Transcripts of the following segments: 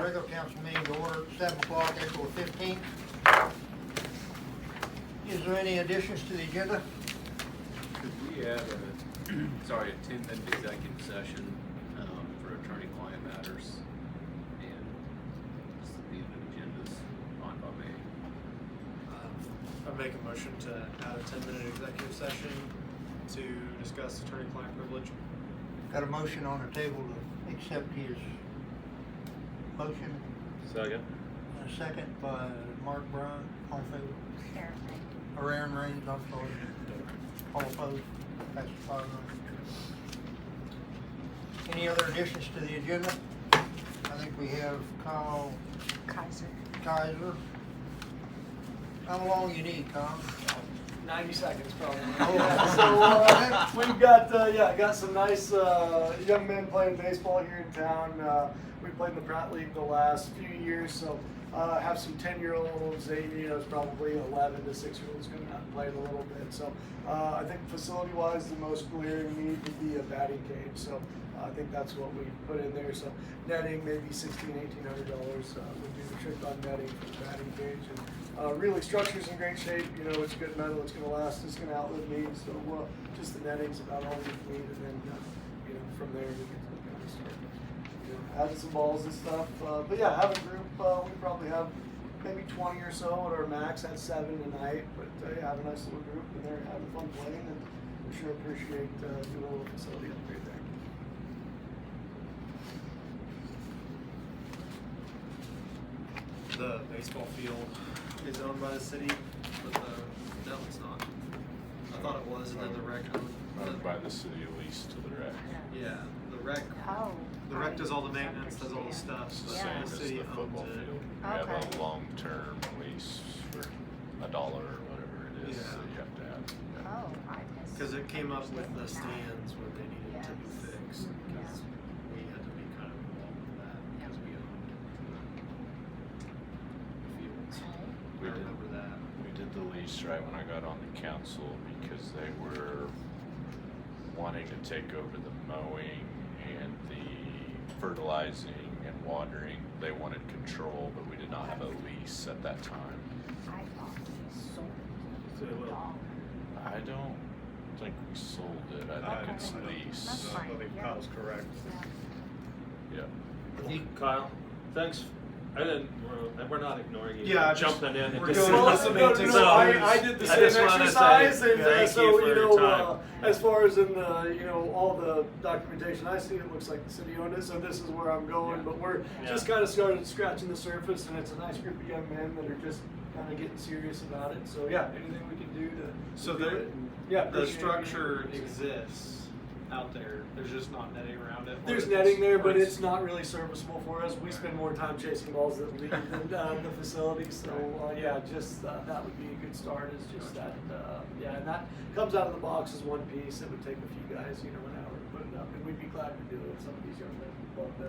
regular council meeting to order at 7 o'clock, April 15th. Is there any additions to the agenda? Could we add a 10-minute executive session for attorney-client matters and just the agendas on by me? I make a motion to add a 10-minute executive session to discuss attorney-client privilege. Got a motion on the table to accept his motion. Second. And a second by Mark Brown. All in favor? Or Aaron Raines, I'm sorry. All opposed? Passes 5-0. Any other additions to the agenda? I think we have Kyle Kaiser. Kaiser. How long you need, Kyle? 90 seconds probably. Oh. So we've got got some nice young men playing baseball here in town. We played in the Pratt League the last few years, so have some 10-year-olds, 8-year-olds, probably 11 to 6-year-olds going out and playing a little bit. So I think facility-wise, the most glaring need would be a batting cage. So I think that's what we put in there. So netting, maybe $1,800 would do the trick on netting for the batting cage. And really, structure's in great shape. You know, it's good metal. It's going to last. It's going to outlive me. So just the netting's about all we need, and then from there we can kind of start adding some balls and stuff. But yeah, have a group. We probably have maybe 20 or so at our max. Had 7 tonight, but yeah, have a nice little group, and they're having fun playing, and we sure appreciate doing a little facility upgrade there. The baseball field is owned by the city, but no, it's not. I thought it was, and then the rec Owned by the city, leased to the rec. Yeah, the rec. Oh. The rec does all the maintenance, does all the stuff. It's the So same the as city the football owns it. field. We have Okay. a long-term lease for $1 or whatever it is Yeah. that you have to have. Yeah. Oh, I missed. Because it came up with the That. stands where they needed to be Yes. fixed. Because we had to be kind of involved with that because we owned the fields. We I did. remember that. We did the lease right when I got on the council because they were wanting to take over the mowing and the fertilizing and watering. They wanted control, but we did not have a lease at that time. I thought you sold So, it. well, I don't think we sold it. I think it's Okay. leased. That's fine. I believe Yeah. Kyle's correct. Yeah. Yeah. Kyle, thanks. We're not ignoring you. Yeah, We're just- jumping in. we're and doing just- the semantics. So, I did the I same just wanna exercise, say and thank so you for your time. as far as in the all the documentation I see, it looks like the city owned it. So this is where I'm going, Yeah. but we're just kind of started scratching the surface, and it's a nice group of young men that are just kind of getting serious about it. So yeah, anything we can do to So do the- it, and, yeah, The appreciate it. structure exists out there, there's just not netting around it. There's netting there, but it's not really serviceable for us. We spend more time chasing balls that leave than the facility. So yeah, just that would be a good start. Is just that and that comes out of the box as one piece. It would take a few guys, an hour to put it up, and we'd be glad to do it. Some of these young men would love to,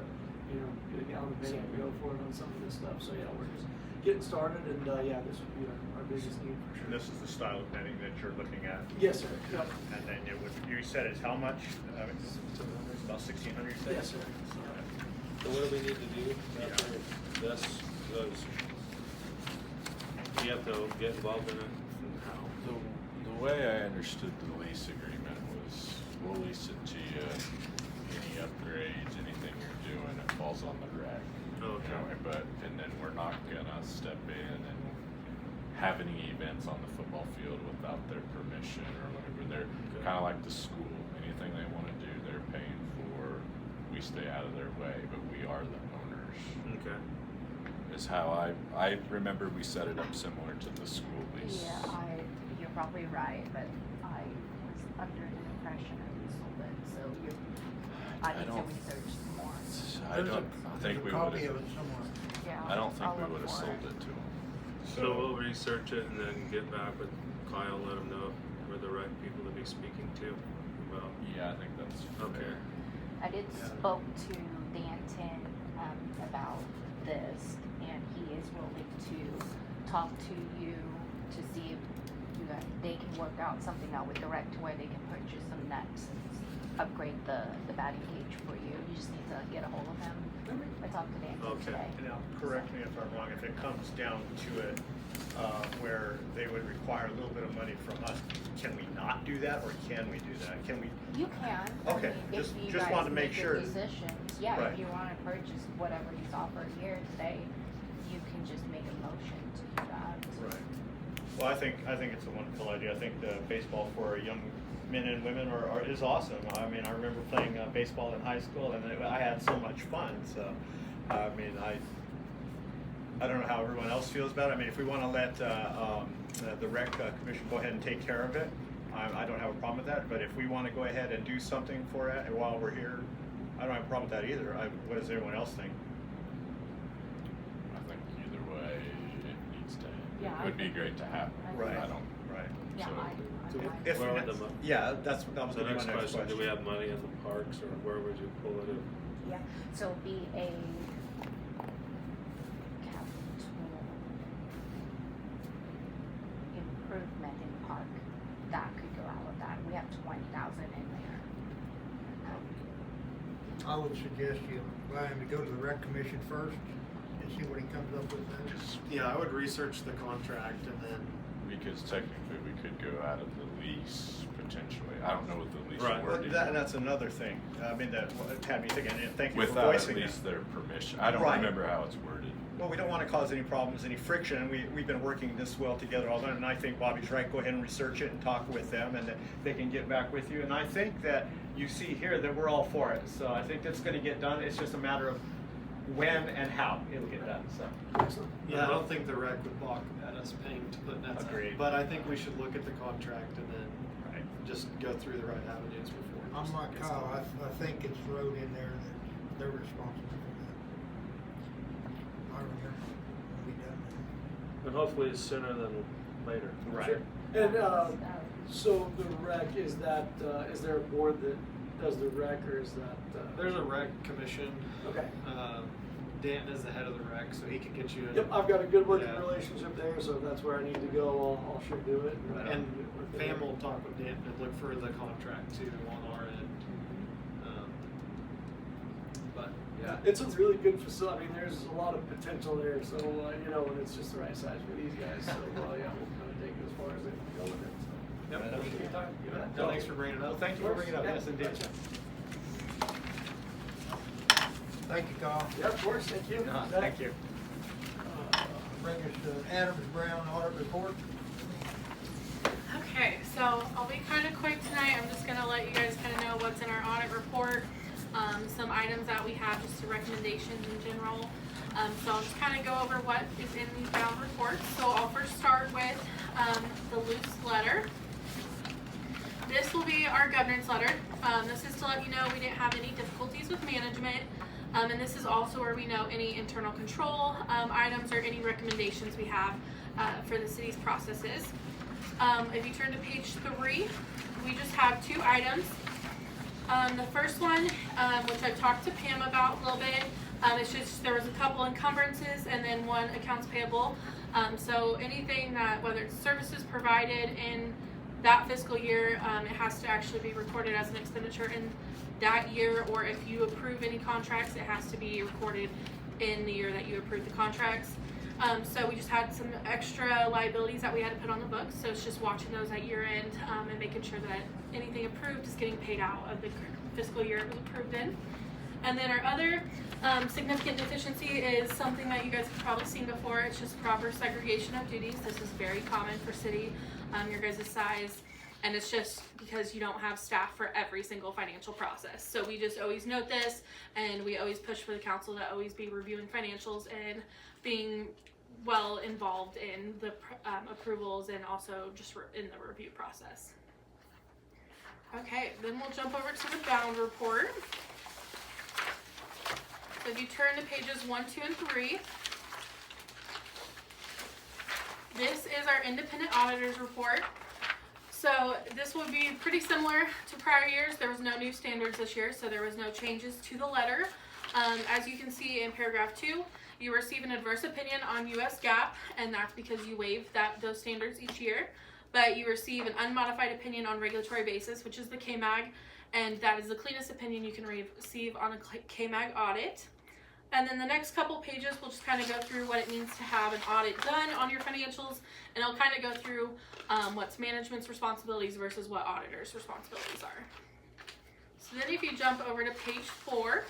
get a gallon of paint and go for it on some of this stuff. So yeah, we're just getting started, and yeah, this would be our biggest need for sure. And this is the style of netting that you're looking at? Yes, sir. Yep. And then you said it's how much? It's about 1,600, you said? Yes, sir. So what do we need to do after this? Because we have to get involved in it and how? The way I understood the lease agreement was we'll lease it to you. Any upgrades, anything you're doing, it falls on the rec. Okay. And then we're not gonna step in and have any events on the football field without their permission or whatever. They're kind of like the school. Anything they want to do, they're paying for. We stay out of their way, but we are the owners. Okay. Is how I remember we set it up similar to the school lease. Yeah, you're probably right, but I was under the impression that we sold it, so I need to don't- research some more. I don't think we There's a would copy of have. it somewhere. Yeah. I don't think I'll we look would have for sold it to them. So we'll research it and then get back with Kyle, let him know we're the right people to be speaking to about. Yeah, I think that's Okay. fair. I did spoke to Danton about this, and he is willing to talk to you to see if they can work out something out with the rec to where they can purchase some nets and upgrade the batting cage for you. You just need to get a hold of him I talked to Dan Okay. today. Now, correct me if I'm wrong, if it comes down to it, where they would require a little bit of money from us, can we not do that, or can we do that? Can we, You can. Okay, I mean, just- if you just guys wanted to make the sure. Decisions, yeah, Right. if you wanna purchase whatever he's offered here today, you can just make a motion to do that. right? Well, I think it's a wonderful idea. I think the baseball for young men and women is awesome. I mean, I remember playing baseball in high school, and I had so much fun. So, I mean, I don't know how everyone else feels about it. I mean, if we want to let the rec commission go ahead and take care of it, I don't have a problem with that. But if we want to go ahead and do something for it while we're here, I don't have a problem with that either. What does everyone else think? I think either way, it needs to, Yeah, it would be great to have. Right. I don't, Right. Yeah, So- I'm So fine. If Where would the mo- yeah, that was The going to be next my next question, do we have money in the parks, or where would you pull it in? Yeah, so it'd be a capital improvement in park, that could go out of that, we have 20,000 in there. I would suggest you allow him to go to the rec commission first and see what he comes up with then. Yeah, I would research the contract and then, because technically we could go out of the lease potentially. I don't know what the lease Right. Well, wording that's another thing. I mean, that had me thinking, and thank you for without at voicing that. least their permission. I don't Right. remember how it's worded. Well, we don't want to cause any problems, any friction, and we've been working this well together all done, and I think Bobby's right. Go ahead and research it and talk with them, and that they can get back with you. And I think that you see here that we're all for it. So I think that's going to get done. It's just a matter of when and how it'll get done. So yeah, I don't think the rec would balk at us paying to put nets Agreed. out. But I think we should look at the contract and then right. just go through the right avenues before. I'm just like get Kyle, started. I think it's wrote in there that they're responsible for that. I remember when we done that. And hopefully it's sooner than later. Right. And So, so the rec, is there a board that does the rec, or is that? There's a rec commission. Okay. Danton is the head of the rec, so he can get you. Yep, I've got a good working Yeah. relationship there, so if that's where I need to go, I'll sure do it. And Pam will talk with Danton and look for the contract too on our end. But yeah, It's a really good facility. I mean, there's a lot of potential there, so, and it's just the right size for these guys, so, yeah, we'll kind of take it as far as they can go with it, so. Yep. Appreciate your time. You bet. No, thanks for bringing it up. Well, thank you for bringing it up. Yeah. Yes, indeed. Thank you, Kyle. Yeah, of course, thank you. Thank you. Bring us to Adams Brown audit report. Okay, so I'll be kind of quick tonight. I'm just gonna let you guys kind of know what's in our audit report. Some items that we have, just the recommendations in general. So I'll just kind of go over what is in these bound reports. So I'll first start with the loose letter. This will be our governance letter. This is to let you know we didn't have any difficulties with management. And this is also where we know any internal control items or any recommendations we have for the city's processes. If you turn to page 3, we just have 2 items. The first one, which I talked to Pam about a little bit, it's just there was a couple encumbrances and then 1 accounts payable. So anything that, whether it's services provided in that fiscal year, it has to actually be recorded as an expenditure in that year, or if you approve any contracts, it has to be recorded in the year that you approve the contracts. So we just had some extra liabilities that we had to put on the books, so it's just watching those at year end and making sure that anything approved is getting paid out of the fiscal year it was approved in. And then our other significant deficiency is something that you guys have probably seen before. It's just proper segregation of duties. This is very common for city, your guys' size. And it's just because you don't have staff for every single financial process. So we just always note this, and we always push for the council to always be reviewing financials and being well involved in the approvals and also just in the review process. Okay, then we'll jump over to the bound report. So if you turn to pages 1, 2, and 3, this is our independent auditor's report. So this will be pretty similar to prior years. There was no new standards this year, so there was no changes to the letter. As you can see in paragraph 2, you receive an adverse opinion on US GAAP, and that's because you waive those standards each year. But you receive an unmodified opinion on regulatory basis, which is the KMAG, and that is the cleanest opinion you can receive on a KMAG audit. And then the next couple pages, we'll just kind of go through what it means to have an audit done on your financials, and I'll kind of go through what's management's responsibilities versus what auditors' responsibilities are. So then if you jump over to page 4,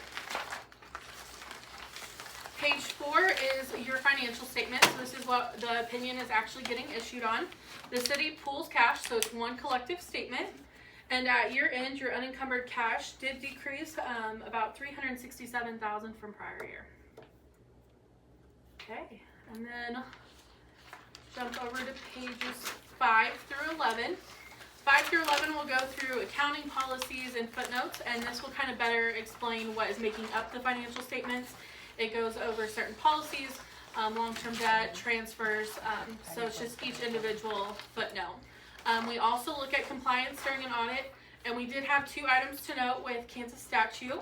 page 4 is your financial statement. So this is what the opinion is actually getting issued on. The city pools cash, so it's one collective statement. And at year end, your unencumbered cash did decrease about $367,000 from prior year. Okay, and then jump over to pages 5 through 11. 5 through 11 will go through accounting policies and footnotes, and this will kind of better explain what is making up the financial statements. It goes over certain policies, long-term debt, transfers, so it's just each individual footnote. We also look at compliance during an audit, and we did have 2 items to note with Kansas statute,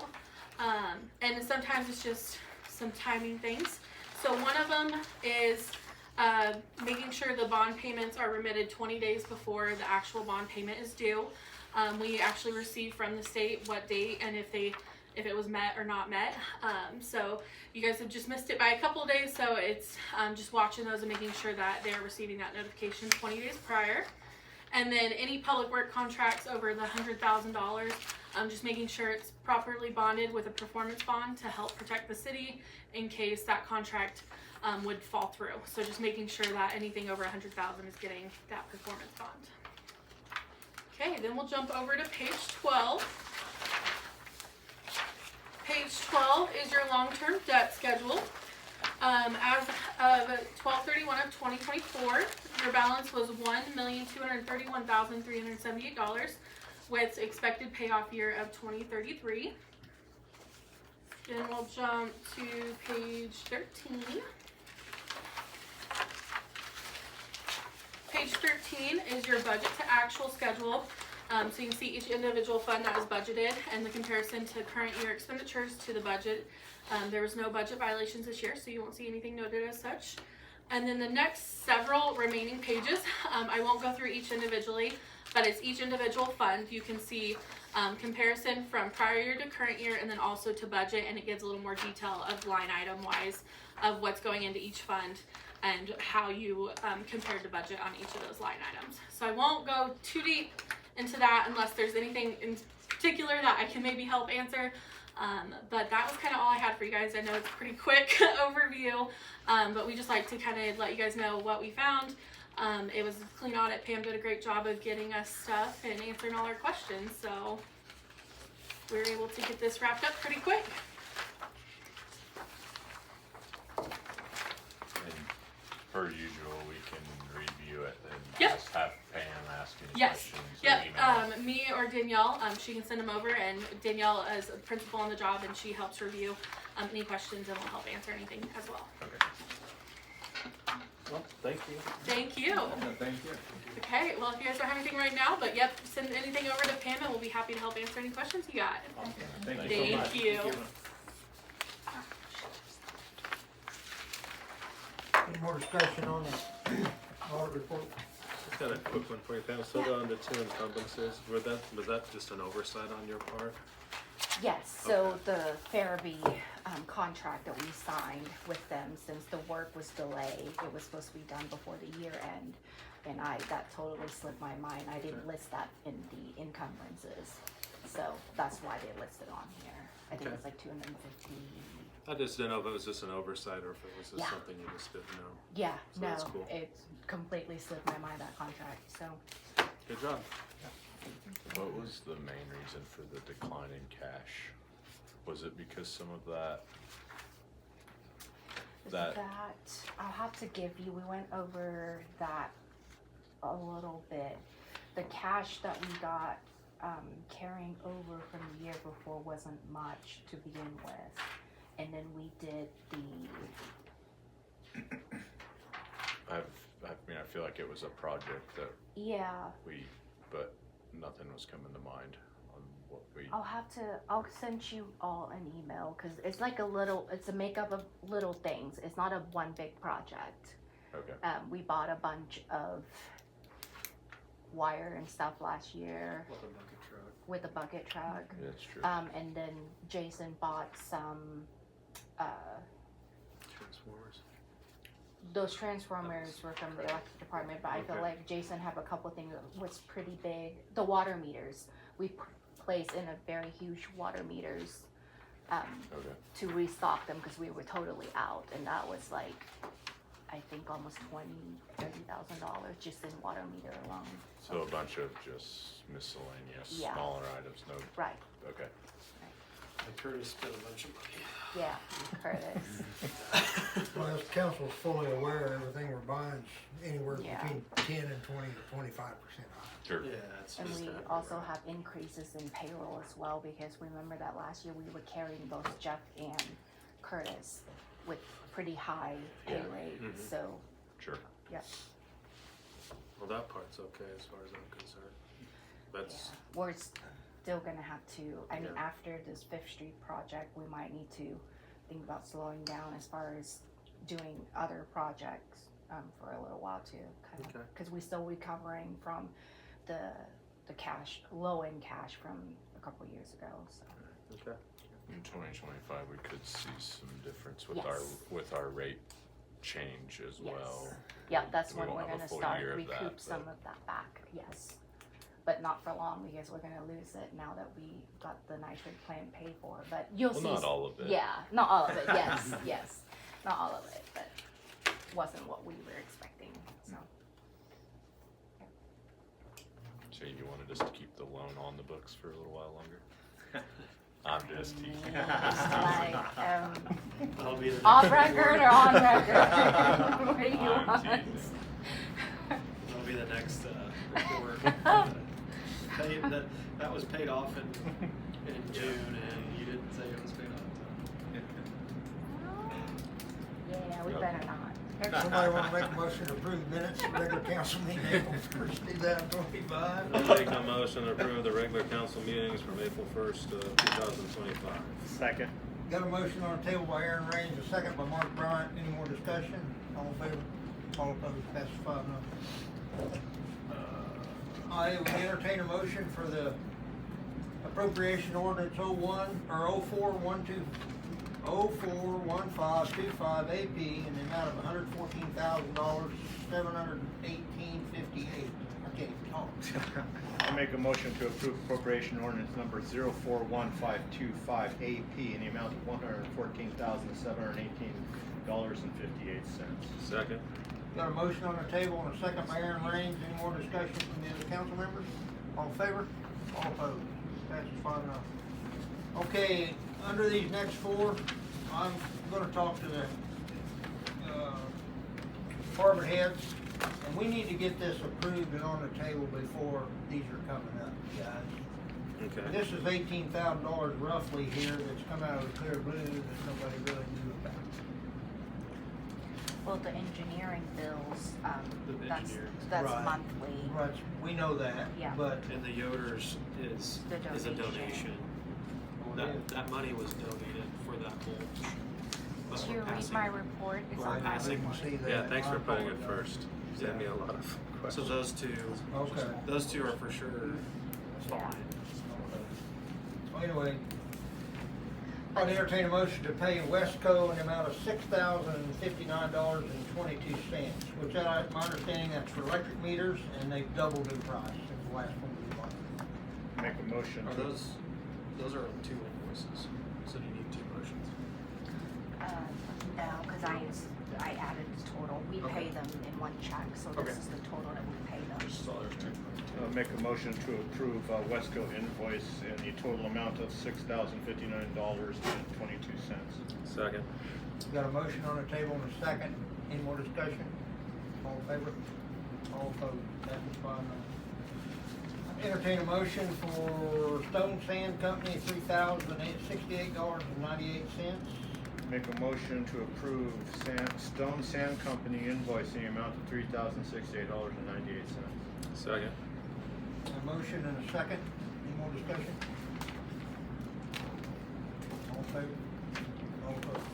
and sometimes it's just some timing things. So one of them is making sure the bond payments are remitted 20 days before the actual bond payment is due. We actually receive from the state what date and if it was met or not met. So you guys have just missed it by a couple of days, so it's just watching those and making sure that they're receiving that notification 20 days prior. And then any public work contracts over the $100,000, just making sure it's properly bonded with a performance bond to help protect the city in case that contract would fall through. So just making sure that anything over $100,000 is getting that performance bond. Okay, then we'll jump over to page 12. Page 12 is your long-term debt schedule. As of 12/31 of 2024, your balance was $1,231,378 with expected payoff year of 2033. Then we'll jump to page 13. Page 13 is your budget to actual schedule. So you can see each individual fund that was budgeted and the comparison to current year expenditures to the budget. There was no budget violations this year, so you won't see anything noted as such. And then the next several remaining pages, I won't go through each individually, but it's each individual fund. You can see comparison from prior year to current year and then also to budget, and it gives a little more detail of line item wise of what's going into each fund and how you compared to budget on each of those line items. So I won't go too deep into that unless there's anything in particular that I can maybe help answer. But that was kind of all I had for you guys. I know it's a pretty quick overview, but we just like to kind of let you guys know what we found. It was a clean audit. Pam did a great job of getting us stuff and answering all our questions, so we were able to get this wrapped up pretty quick. And per usual, we can review it and Yep. just have Pam ask any Yes. questions. or Yep. email. Me or Danielle, she can send them over, and Danielle is a principal on the job, and she helps review any questions and will help answer anything as well. Okay. Well, thank you. Thank you. Thank you. Okay, well, if you guys don't have anything right now, but yep, send anything over to Pam, and we'll be happy to help answer any questions you got. Thank you so Thank much. you. Any more discussion on the audit report? Just got a quick one for you, Pam. So on the 2 encumbrances, was that just an oversight on your part? Yes, so the Farabee contract that we signed with them, since the work was delayed, it was supposed to be done before the year end, and that totally slipped my mind. I didn't list that in the encumbrances, so that's why they listed on here. I think Okay. it's like 250. I just didn't know if it was just an oversight or if it was just Yeah. something you just didn't know. Yeah, So no, that's cool. it completely slipped my mind, that contract, so. Good job. What was the main reason for the decline in cash? Was it because some of that? That I'll have to give you, we went over that a little bit. The cash that we got carrying over from the year before wasn't much to begin with. And then we did I mean, I feel like it was a project that but nothing was coming to mind on what we. I'll send you all an email, cause it's like it's a makeup of little things. It's not a one big project. Okay. We bought a bunch of wire and stuff last year with a bucket truck. That's true. And then Jason bought some Transformers. those transformers were from the electric department, but I feel Okay. like Jason have a couple things that was pretty big. The water meters, we placed in a very huge water meters, Okay. to restock them because we were totally out, and that was like, I think almost $30,000 just in water meter alone. So a bunch of just miscellaneous, Yeah. smaller items, no, Right, okay. And Curtis spent a bunch of money. yeah, Curtis. Well, as council's fully aware, everything we're buying is anywhere Yeah. between 10 and 20 to 25% high. Sure. Yeah, it's And just we everywhere. also have increases in payroll as well, because remember that last year we were carrying both Jeff and Curtis with pretty high pay Yeah. rates, Mhm. so, Sure. yep. Well, that part's okay as far as I'm concerned. That's, Yeah, we're still gonna have to, I mean, Yeah. after this Fifth Street project, we might need to think about slowing down as far as doing other projects, for a little while too, kind of. Okay. Cause we still recovering from the cash, low-end cash from a couple years ago, so. okay. In 2025, we could see some difference with Yes. our rate change as Yes. well. Yeah, that's We when won't we're have a gonna full start year of that, recoup some but- of that back, yes. But not for long, because we're gonna lose it now that we got the nitrate plant paid for, but you'll Well, see. not all of it. Yeah, not all of it, yes, yes, not all of it, but wasn't what we were expecting, so. So you wanted us to keep the loan on the books for a little while longer? I'm just teasing. Like, That'll be the off next record or report. on record? What do you I'm want? teasing. That'll be the next report. That was paid off in June, and you didn't say it was paid off. Yeah, we Yep. better not. Somebody wanna make a motion to approve minutes of regular council meeting April 1st, 2025? I'll make a motion to approve the regular council meetings from April 1st, 2025. Second. Got a motion on the table by Aaron Raines, a second by Mark Bryant. Any more discussion? All in favor? All opposed? Passes 5-0. I would entertain a motion for the appropriation ordinance 041525 AP in the amount of $114,000, $718.58. I can't even talk. I make a motion to approve appropriation ordinance number 041525 AP in the amount of $114,718.58. Second? Got a motion on the table and a second by Aaron Raines. Any more discussion from the other council members? All in favor? All opposed? Passes 5-0. Okay, under these next four, I'm gonna talk to the, department heads, and we need to get this approved and on the table before these are coming up, guys. Okay. This is $18,000 roughly here that's come out of the clear blue that nobody really knew about. Well, the engineering bills, The engineering. that's Right. monthly. Right, we know that, Yeah. but And the Yoder's is The a donation. donation. That money was donated for that mulch. But Did we're you read passing- my report? It's We're on my passing didn't report. see that. Yeah, thanks for I putting it apologize. first. Saved me a lot of So questions. Okay. those two are for sure Yeah. fine. Well, anyway, I'd entertain a motion to pay Wesco in the amount of $6,059.22, which my understanding that's for electric meters, and they've doubled the price since the last one we bought. Make a motion Are to. those are two invoices, so you need two motions. No, cause I added the total. We Okay. pay them in one check, so Okay. this is the total that we pay them. Make a motion to approve Wesco invoice in the total amount of $6,059.22. Second? Got a motion on the table and a second. Any more discussion? All in favor? All opposed? Passes 5-0. Entertain a motion for Stone Sand Company, $3,068.98. Make a motion to approve Stone Sand Company invoice in the amount of $3,068.98. Second? A motion and a second. Any more discussion? All in favor? All opposed?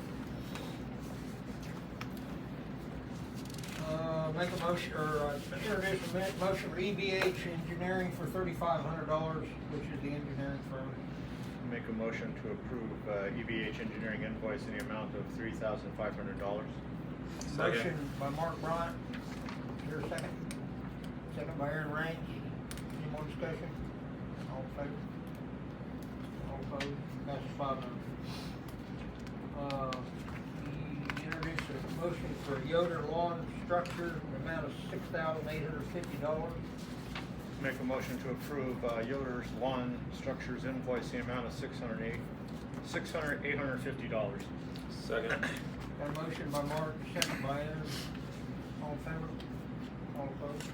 Make a motion, or introduce a motion for EBH Engineering for $3,500, which is the engineering firm. Make a motion to approve EVH Engineering invoice in the amount of $3,500. Second. Motion by Mark Bryant. Is there a second? Second by Aaron Raines. Any more discussion? All in favor? All opposed? Passes 5-0. He introduced a motion for Yoder Lawn Structure in the amount of $6,850. Make a motion to approve Yoder's Lawn Structures invoice in the amount of $850. Second. Got a motion by Mark, second by Aaron. All in favor? All opposed?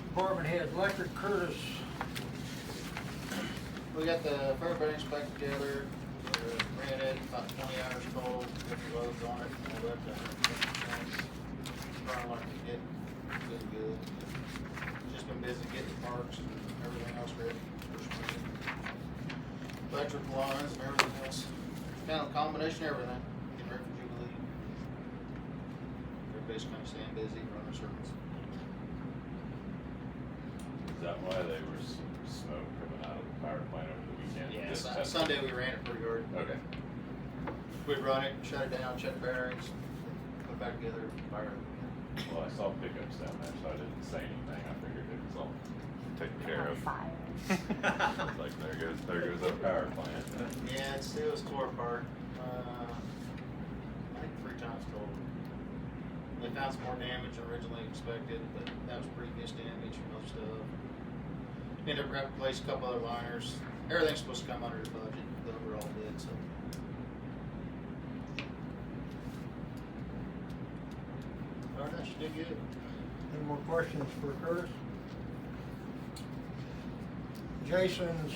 Department head, Electric Curtis. We got the Fairbanks back together, ran it about 20 hours total, different loads on it, and all that, trying like to get good. Just been busy getting parts and everything else ready for spring. Electrical lines and everything else, kind of a combination of everything, getting ready for Jubilee. Everybody's kind of staying busy, running circles. Is that why they were some smoke coming out of the power plant over the weekend? Yeah, Just testing? Sunday we ran it pretty hard. Okay. We'd run it, shut it down, check bearings, put it back together, fire it. Well, I saw pickups down there, so I didn't say anything. I figured it was all taken care of. Fire. Like, there goes our power plant. Yeah, it was tore apart. I think 3 times total. They found some more damage than originally expected, but that was previous damage from most stuff. Ended up having to replace a couple other liners. Everything's supposed to come under the budget, the overall bid, so. Alright, that should do good. Any more questions for Curtis? Jason's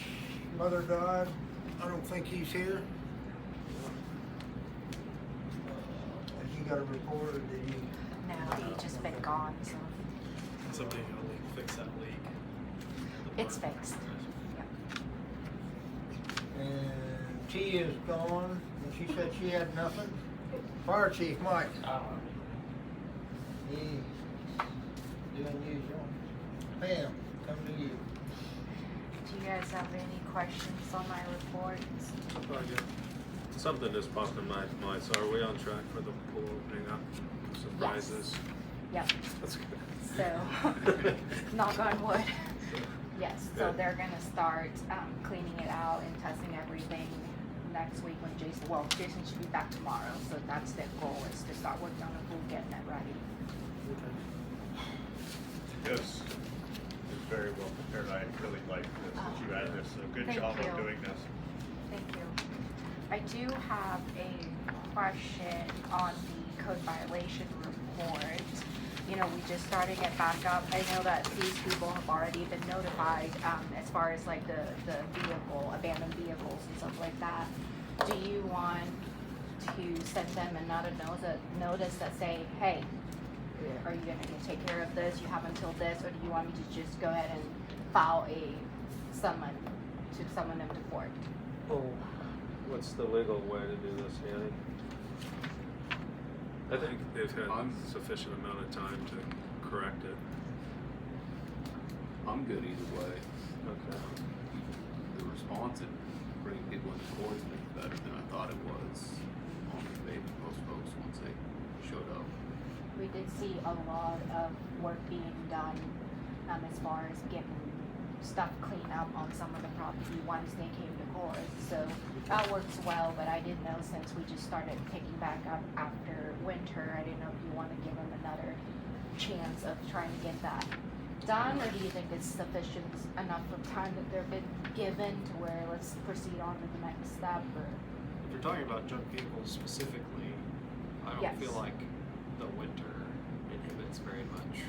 mother died. I don't think he's here. Has he got a report or did he? No, he just been gone, so Somebody only fix that leak. it's fixed. Yeah. And T is gone, and she said she had nothing. Fire Chief Mike. He doing usual. Pam, come to you. Do you guys have any questions on my reports? Something just popped in my mind. So are we on track for the pool opening up? Surprises? Yep. That's good. So, knock on wood. Yes, so Good. they're gonna start cleaning it out and testing everything next week when Jason should be back tomorrow. So that's their goal, is to start working on the pool, getting it ready. It was very well prepared. I really like this, that you had this, so good Thank job you. of doing this. Thank you. I do have a question on the code violation report. You know, we just starting it back up. I know that these people have already been notified, as far as like the vehicle, abandoned vehicles and stuff like that. Do you want to send them another notice that say, hey, are you gonna take care of this? You have until this, or do you want me to just go ahead and file a summon them to court? Oh, what's the legal way to do this, Danny? I think they've had sufficient amount of time to correct it. I'm good either way. Okay. The response at bringing people into court is better than I thought it was on maybe most folks once they showed up. We did see a lot of work being done, as far as getting stuff cleaned up on some of the property once they came to court. So that works well, but I didn't know, since we just started picking back up after winter, I didn't know if you want to give them another chance of trying to get that done, or do you think it's sufficient enough of time that they've been given to where let's proceed on to the next step? Or If you're talking about junk vehicles specifically, I don't Yes. feel like the winter inhibits very much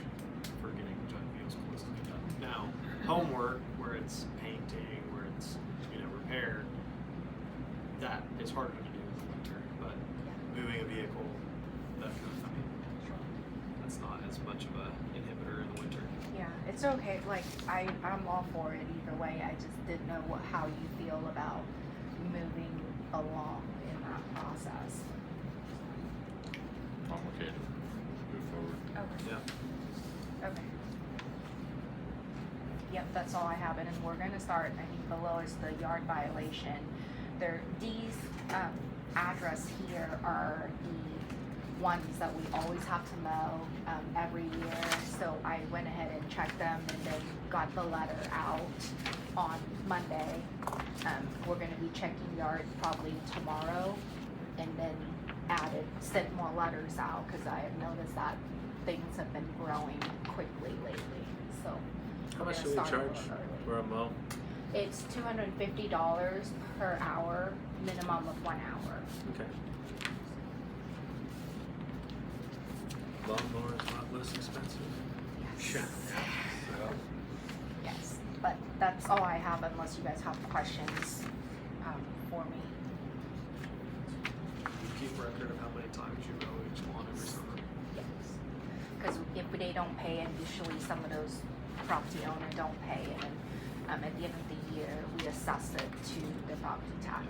for getting junk vehicles to be done. Now, homework, where it's painting, where it's, repair, that is harder to do in the winter, but moving a vehicle, that's not as much of a inhibitor in the winter. yeah, it's okay. Like I'm all for it either way. I just didn't know how you feel about moving along in that process. I'm okay to move forward. Okay. Yeah. Okay. Yep, that's all I have, and then we're gonna start, I think below is the yard violation. These, address here are the ones that we always have to mow, every year. So I went ahead and checked them and then got the letter out on Monday. We're gonna be checking yard probably tomorrow, and then sent more letters out, cause I have noticed that things have been growing quickly lately, so. How we're much gonna do we start a charge little early. for a mow? It's $250 per hour, minimum of 1 hour. Okay. Lawnmower is a lot less expensive. Yes. Yes, but that's all I have unless you guys have questions, for me. You keep record of how many times you mow each lawn every summer. Yes. Cause if they don't pay, and usually some of those property owners don't pay, and at the end of the year, we assess it to the property tax.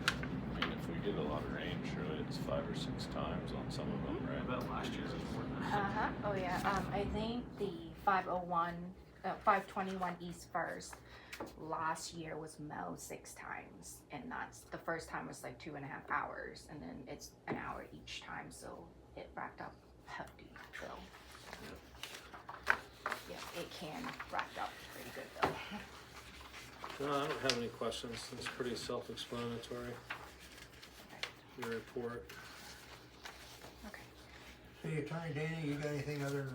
I mean, if we get a lot of rain, surely it's 5 or 6 times on some of them, I right? bet last year was more than that. Uh-huh, oh yeah, I think the 521 East First last year was mowed 6 times, and that's, the first time was like 2.5 hours, and then it's an hour each time, so it racked up hefty, so. Yeah, it can rack up pretty good though. No, I don't have any questions. It's pretty self-explanatory. Your report. Okay. City Attorney Danny, you got anything other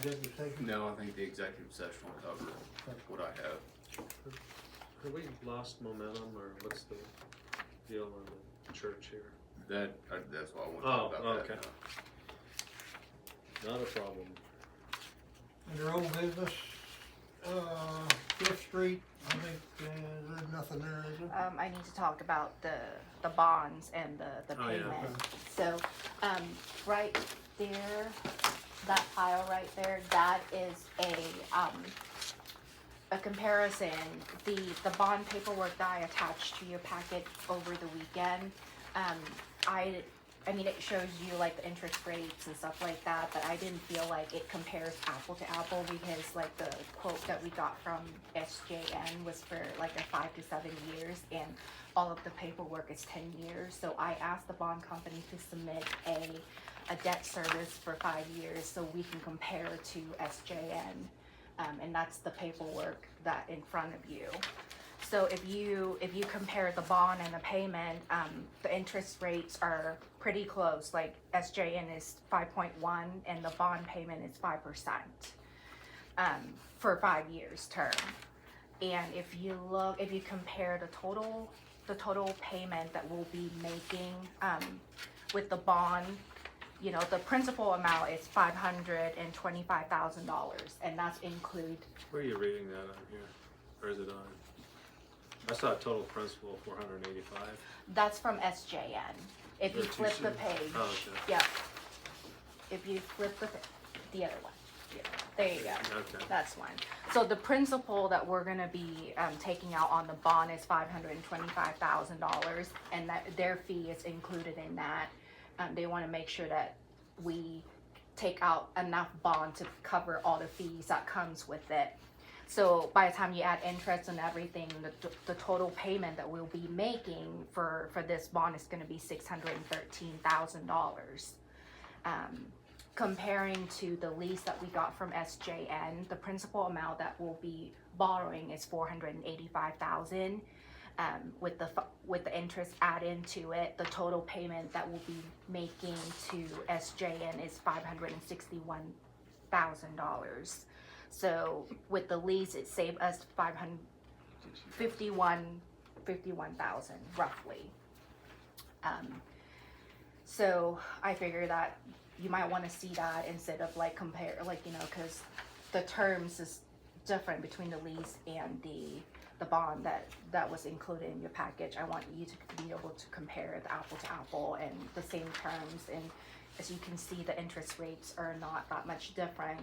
than executive session? No, I think the executive session will cover what I have. Have we lost momentum, or what's the deal on the church here? That's why I want to talk Oh, about okay. that. Not a problem. Under old business, Fifth Street, I think, there's nothing there, is there? I need to talk about the bonds and the Oh, yeah. payment. So, right there, that pile right there, that is a comparison. The bond paperwork that I attached to your packet over the weekend, I mean, it shows you like the interest rates and stuff like that, but I didn't feel like it compares apple to apple, because like the quote that we got from SJN was for like a 5 to 7 years, and all of the paperwork is 10 years. So I asked the bond company to submit a debt service for 5 years so we can compare to SJN, and that's the paperwork that in front of you. So if you compare the bond and the payment, the interest rates are pretty close. Like SJN is 5.1 and the bond payment is 5%, for 5 years term. And if you compare the total payment that we'll be making, with the bond, you know, the principal amount is $525,000, and that's include. Where are you reading that on here? Or is it on? I saw a total principal of 485. That's from SJN. If you Or flip the 2C. page, Oh, okay. yep. If you flip the other one, yeah, there you go. Okay. That's one. So the principal that we're gonna be taking out on the bond is $525,000, and that their fee is included in that. They want to make sure that we take out enough bond to cover all the fees that comes with it. So by the time you add interest and everything, the total payment that we'll be making for this bond is going to be $613,000. Comparing to the lease that we got from SJN, the principal amount that we'll be borrowing is $485,000. With the interest added into it, the total payment that we'll be making to SJN is $561,000. So with the lease, it saved us $51,000 roughly. So I figure that you might want to see that instead of like compare, like, you know, because the terms is different between the lease and the bond that was included in your package. I want you to be able to compare the apple to apple and the same terms. And as you can see, the interest rates are not that much different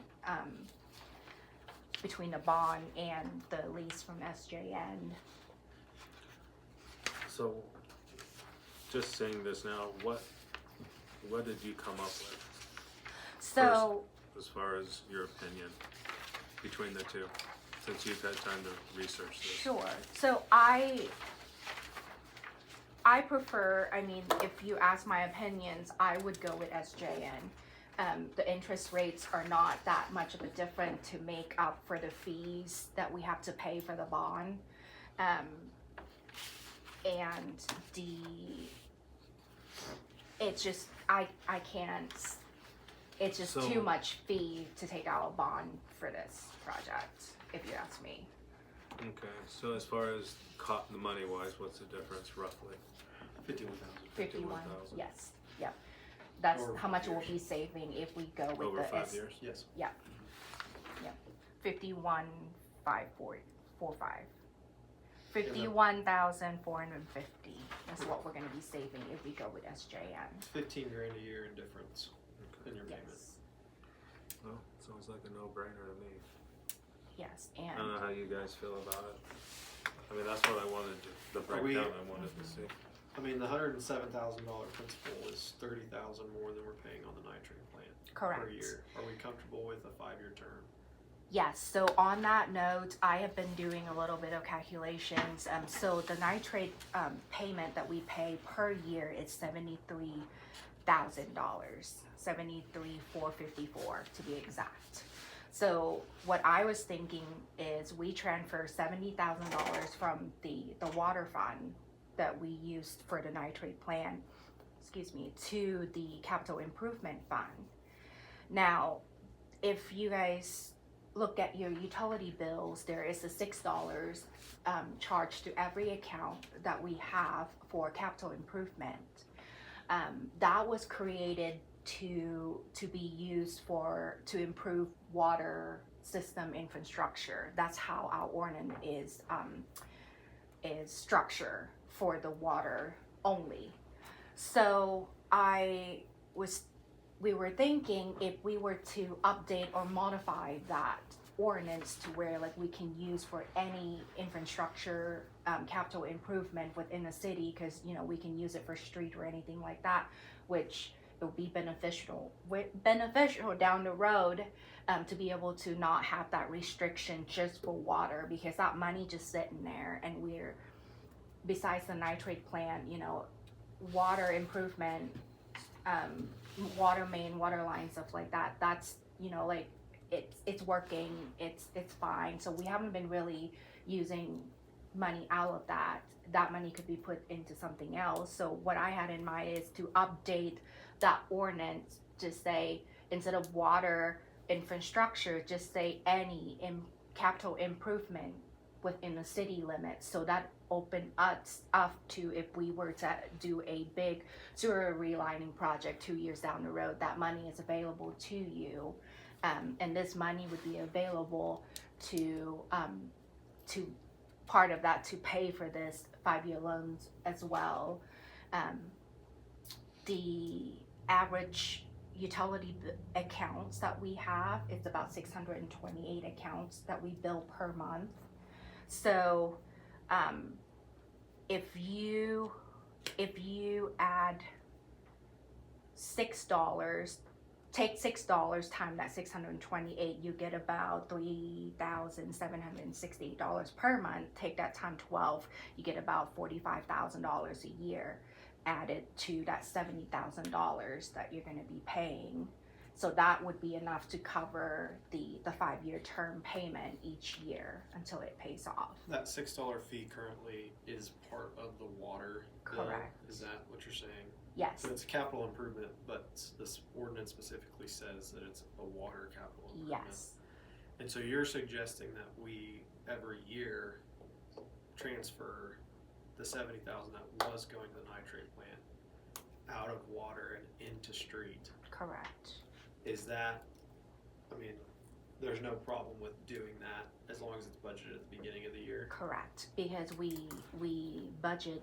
between the bond and the lease from SJN. So, just saying this now, what did you come up with So as far as your opinion between the two? since you've had time to research this. Sure. So I prefer, I mean, if you ask my opinions, I would go with SJN. The interest rates are not that much of a difference to make up for the fees that we have to pay for the bond. And it's just, I can't, it's just So- too much fee to take out a bond for this project, if you ask me. Okay, so as far as the money wise, what's the difference roughly? 51,000. 51, 51,000. yes, yep. That's Over how much 5 we'll years. be saving if we go with Over the 5 years? Yes. 51,545. 51,450 is what we're gonna be saving if we go with SJN. 15 grand a year in difference in your payment. Yes, Well, sounds like a no-brainer to me. yes, I don't know and how you guys feel about it. I mean, that's what I wanted to, the Are we- breakdown I wanted to see. I mean, the $107,000 principal is 30,000 more than we're paying on the nitrate plant per correct. year. Are we comfortable with a 5-year term? Yes, so on that note, I have been doing a little bit of calculations. So the nitrate payment that we pay per year is $73,000, $73,454 to be exact. So what I was thinking is we transfer $70,000 from the water fund that we used for the nitrate plant, to the capital improvement fund. Now, if you guys look at your utility bills, there is a $6 charged to every account that we have for capital improvement. That was created to be used to improve water system infrastructure. That's how our ordinance is structured for the water only. So we were thinking if we were to update or modify that ordinance to where like we can use for any infrastructure capital improvement within the city, because we can use it for street or anything like that, which it will be beneficial down the road to be able to not have that restriction just for water, because that money just sitting there, and we're besides the nitrate plant, water improvement, water main, water line, stuff like that, that's like it's working, it's fine. So we haven't been really using money out of that money could be put into something else. So what I had in mind is to update that ordinance to say, instead of water infrastructure, just say any capital improvement within the city limits. So that open us up to, if we were to do a big sewer relining project 2 years down the road, that money is available to you, and this money would be available to part of that to pay for this 5-year loans as well. The average utility accounts that we have is about 628 accounts that we bill per month. So if you add $6, take $6 times that 628, you get about $3,768 per month. Take that time 12, you get about $45,000 a year added to that $70,000 that you're going to be paying. So that would be enough to cover the 5-year term payment each year until it pays off. That $6 fee currently is part of the water bill. Correct. Is that what you're saying? Yes, So it's a capital improvement, but this ordinance specifically says that it's a water capital improvement. yes, And so you're suggesting that we every year transfer the $70,000 that was going to the nitrate plant out of water and into street. correct. Is that, I mean, there's no problem with doing that as long as it's budgeted at the beginning of the year? Correct, because we budget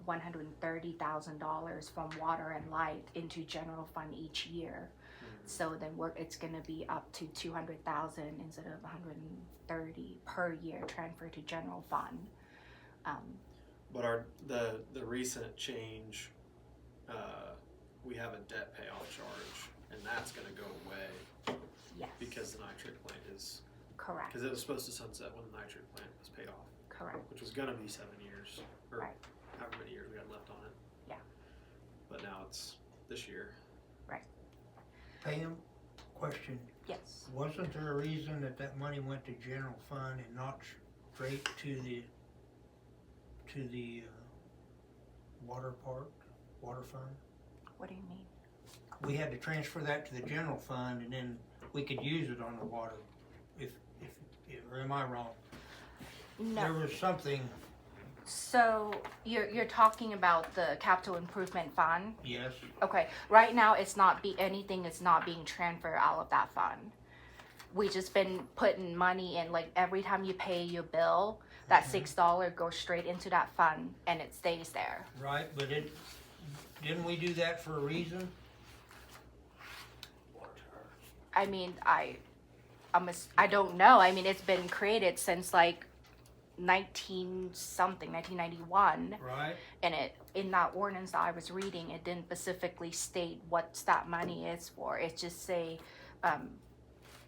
$130,000 from water and light into general fund each year. So then it's gonna be up to $200,000 instead of $130 per year transferred to general fund. But the recent change, we have a debt payoff charge, and that's gonna go away Yes, because the nitrate plant is Correct, Because it was supposed to sunset when the nitrate plant was paid off, correct. which was gonna be 7 years, or Right. however many years we had left on it. Yeah. But now it's this year. Pam, question, Yes. wasn't there a reason that that money went to general fund and not straight to the water fund? What do you mean? We had to transfer that to the general fund and then we could use it on the water, or am I wrong? There No. was something, So you're talking about the capital improvement fund? yes, Okay, right now anything is not being transferred out of that fund. We just been putting money in, like every time you pay your bill, that $6 goes straight into that fund and it stays there. right, but didn't we do that for a reason? I mean, I don't know. I mean, it's been created since like 1991, Right, and in that ordinance that I was reading, it didn't specifically state what that money is for. It just say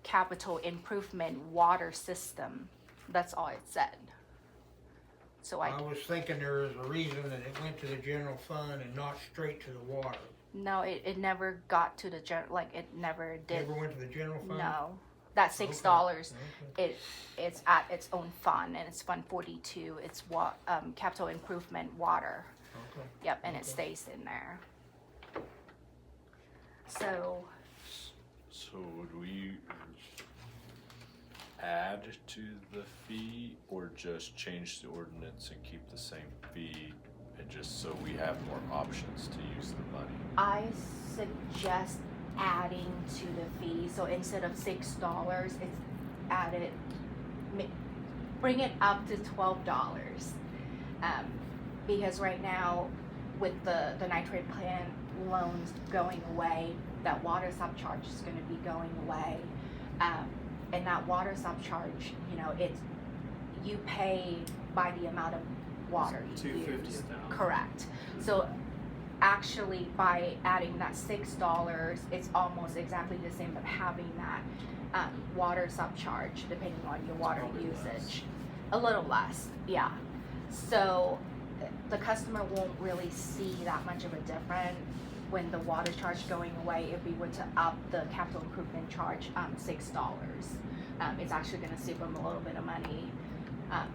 capital improvement water system. That's all it said. So I was thinking there was a reason that it went to the general fund and not straight to the water. no, it never got to the it never did. Never went to the general fund? No, that $6. Okay. It's at its own fund, and it's Fund 42. It's capital improvement water. Okay. Yep, and it Okay. stays in there. So So would we add to the fee or just change the ordinance and keep the same fee and just so we have more options to use the money? I suggest adding to the fee. So instead of $6, it's added. Bring it up to $12. Because right now, with the nitrate plant loans going away, that water subcharge is going to be going away. And that water subcharge, you pay by the amount of water you $2.50 use. a gallon. Correct. So actually, by adding that $6, it's almost exactly the same, but having that water subcharge depending on your water probably usage. A little less, yeah. So the customer won't really see that much of a difference when the water charge going away if we were to up the capital improvement charge $6. It's actually gonna save them a little bit of money. I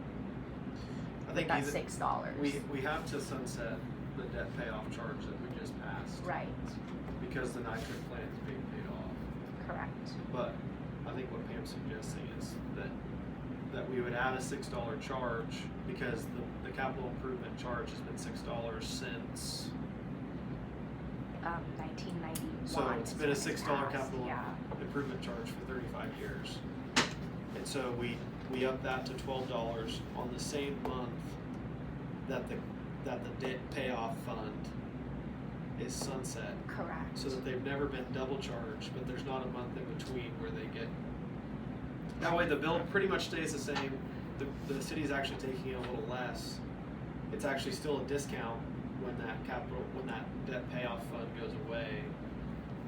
think That's even- $6. we have to sunset the debt payoff charge that we just passed. Right, Because the nitrate plant is being paid off. correct. But I think what Pam's suggesting is that we would add a $6 charge because the capital improvement charge has been $6 since, 1991. so it's is been a when $6 passed, capital yeah. improvement charge for 35 years. And so we up that to $12 on the same month that the debt payoff fund is sunset. Correct. So that they've never been double charged, but there's not a month in between where they get. That way the bill pretty much stays the same. The city's actually taking it a little less. It's actually still a discount when that debt payoff fund goes away.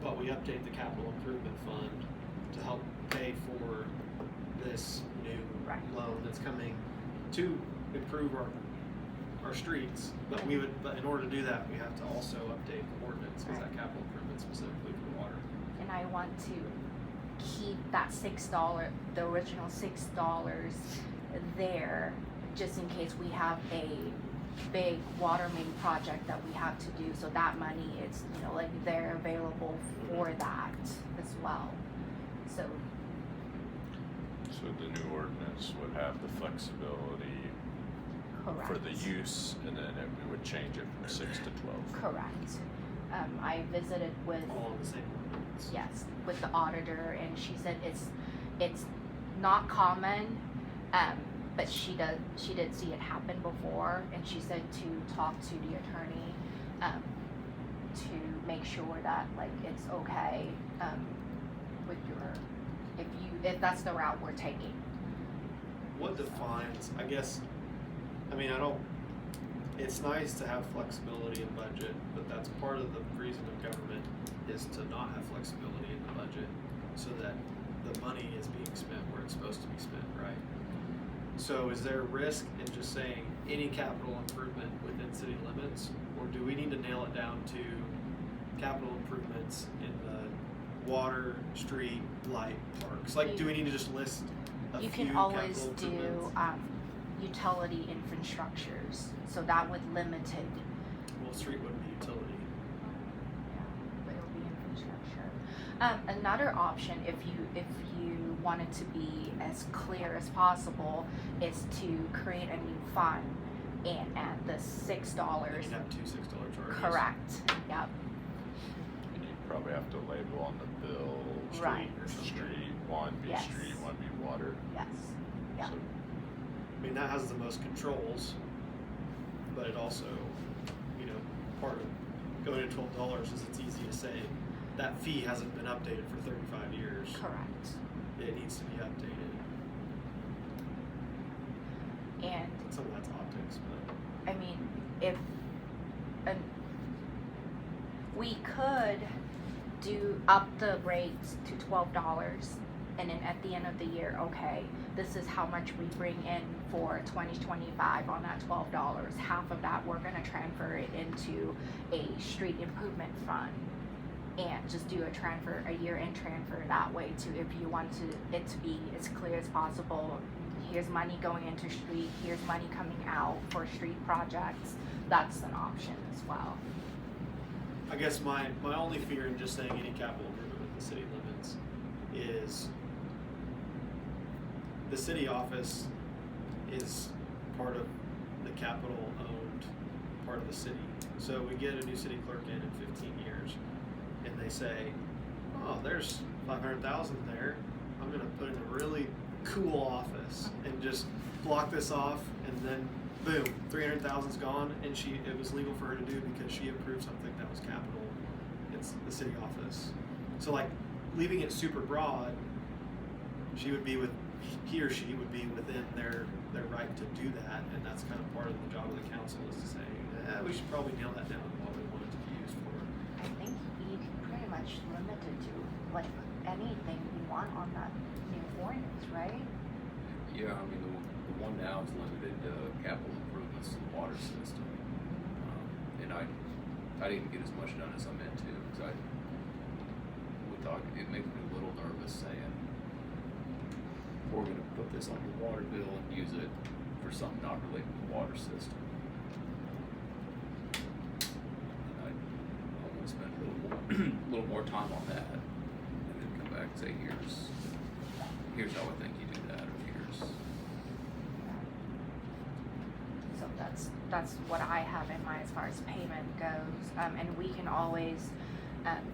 But we update the capital improvement fund to help pay for this new Right. loan that's coming to improve our streets. But in order to do that, we have to also update the ordinance because that capital improvement specifically for water. And I want to keep that $6, the original $6 there, just in case we have a big water main project that we have to do. So that money is, they're available for that as well. So So the new ordinance would have the flexibility correct. for the use and then it would change it from 6 to 12. Correct. I visited with All on the same ordinance. yes, with the auditor, and she said it's not common, but she did see it happen before, and she said to talk to the attorney to make sure that it's okay with if that's the route we're taking. What defines, it's nice to have flexibility in budget, but that's part of the reason of government is to not have flexibility in the budget so that the money is being spent where it's supposed to be spent, right? So is there a risk in just saying any capital improvement within city limits, or do we need to nail it down to capital improvements in the water, street, light, parks? Like, do we need to just list a You few can always capital do improvements? utility infrastructures, so that would limit it. Well, street wouldn't be utility. Yeah, but it'll be infrastructure. Another option, if you want it to be as clear as possible, is to create a new fund and add the $6. Then you'd have two $6 charges. Correct. Yep. And you probably have to label on the bill, street, Right. street, one be Yes. street, one be water. Yes. Yeah. So I mean, that has the most controls, but it also, you know, part of going to $12 is it's easy to say that fee hasn't been updated for 35 years. Correct. It needs to be updated. And Some of that's optics, but I mean, if we could do up the rates to $12, and then at the end of the year, okay, this is how much we bring in for 2025 on that $12. Half of that we're gonna transfer it into a street improvement fund, and just do a year-end transfer that way too. If you want it to be as clear as possible, here's money going into street, here's money coming out for street projects. That's an option as well. I guess my only fear in just saying any capital improvement within the city limits is the city office is part of the capital owned part of the city. So we get a new city clerk in 15 years and they say, oh, there's 500,000 there. I'm gonna put in a really cool office and just block this off, and then boom, 300,000's gone, and it was legal for her to do because she approved something that was capital. It's the city office. So like leaving it super broad, he or she would be within their right to do that, and that's kind of part of the job of the council is to say, we should probably nail that down what we want it to be used for. I think you can pretty much limit it to like anything you want on that new ordinance, right? Yeah, I mean, the one now is limited to capital improvements to the water system. And I didn't get as much done as I meant to, because it makes me a little nervous saying, we're gonna put this on your water bill and use it for something not related to the water system. And I want to spend a little more time on that, and then come back and say, here's how I think you do that, or here's. So that's what I have in mind as far as payment goes. And we can always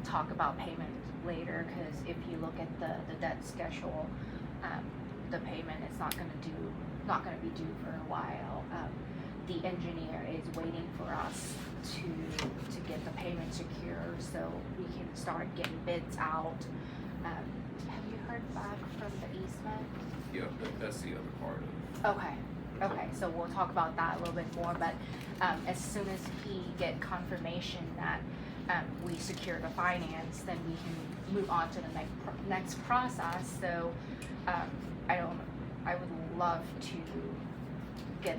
talk about payment later, because if you look at the debt schedule, the payment is not going to be due for a while. The engineer is waiting for us to get the payment secure so we can start getting bids out. Have you heard back from the easement? Yeah, that's the other part of it. Okay, so we'll talk about that a little bit more, but as soon as we get confirmation that we secure the finance, then we can move on to the next process. So I would love to get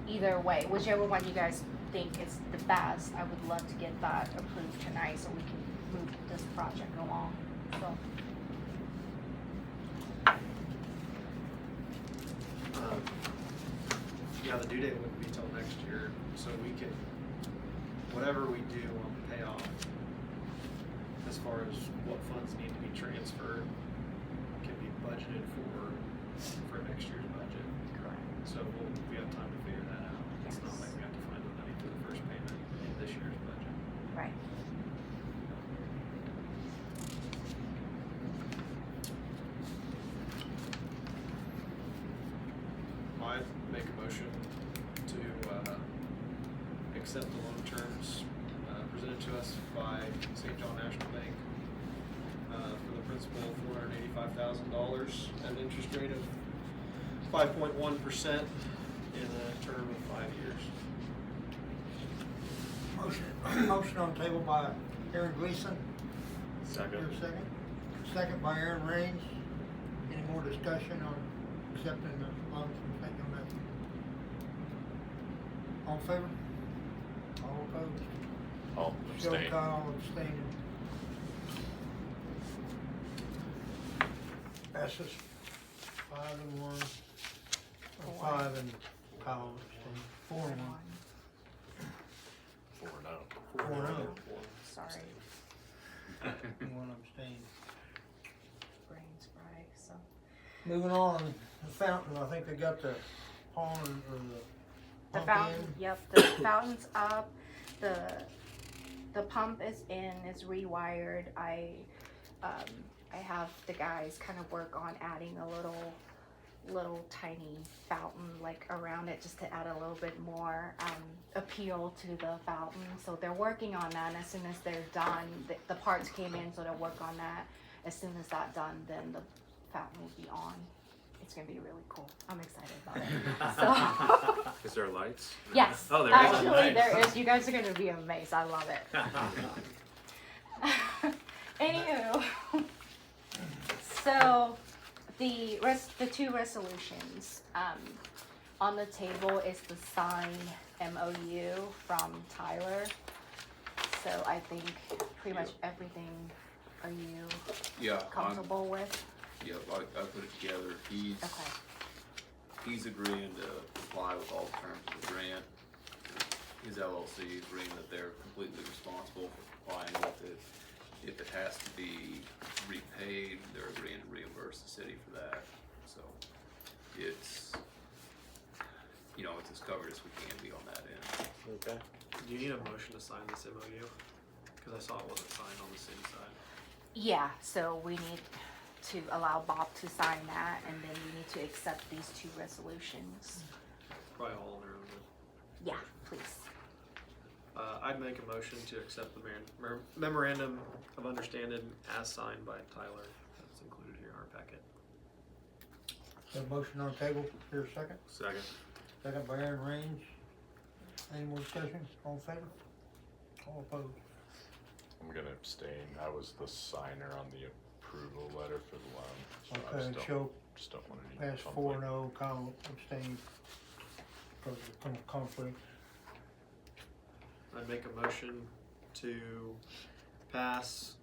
either way, whichever one you guys think is the best. I would love to get that approved tonight so we can move this project along. So. Yeah, the due date wouldn't be till next year, so we can, whatever we do on the payoff, as far as what funds need to be transferred, can be budgeted for next year's budget. Correct. So we have time to figure that out. It's not like we have to find the money for the first payment in this year's budget. Right. I make a motion to accept the loan terms presented to us by St. John National Bank for the principal of $485,000 at an interest rate of 5.1% in a term of 5 years. Motion on the table by Aaron Gleason. Second. Here a second. second by Aaron Raines. Any more discussion on accepting the loan from St. John Methodist? All in favor? All opposed? I'll Joe abstain. Kyle abstaining. Passes 5-1, or 5 and Kyle abstaining, 4-1. 4-0. 4-0. Sorry, One abstained. brain's fried, so. Moving on, the fountain, I think they got the pond or the The pump fountain, in. yep, the fountain's up, the pump is in, it's rewired. I have the guys kind of work on adding a little tiny fountain like around it, just to add a little bit more appeal to the fountain. So they're working on that, and as soon as they're done, the parts came in, so they'll work on that. As soon as that's done, then the fountain will be on. It's gonna be really cool. I'm excited about it. So Is there lights? yes, Oh, there is. actually there is. You guys are gonna be amazed. I love it. Anywho, so the two resolutions on the table is the signed MOU from Tyler. So I think pretty much everything are you Yeah, comfortable with? I put it together. Okay. He's agreeing to comply with all the terms of the grant. His LLC is agreeing that they're completely responsible for complying with it. If it has to be repaid, they're agreeing to reimburse the city for that. So it's, it's as covered as we can be on that end. Okay. Do you need a motion to sign this MOU? Because I saw it wasn't signed on the city side. Yeah, so we need to allow Bob to sign that, and then we need to accept these two resolutions. Probably all on their own. Yeah, please. I'd make a motion to accept the memorandum of understanding as signed by Tyler. That's included here in our packet. Got a motion on the table, here a second. Second. Second by Aaron Raines. Any more discussion? All in favor? All opposed? I'm gonna abstain. I was the signer on the approval letter for the loan. So I Okay, just show don't want any pass conflict. 4-0, Kyle abstained because of conflict. I'd make a motion to pass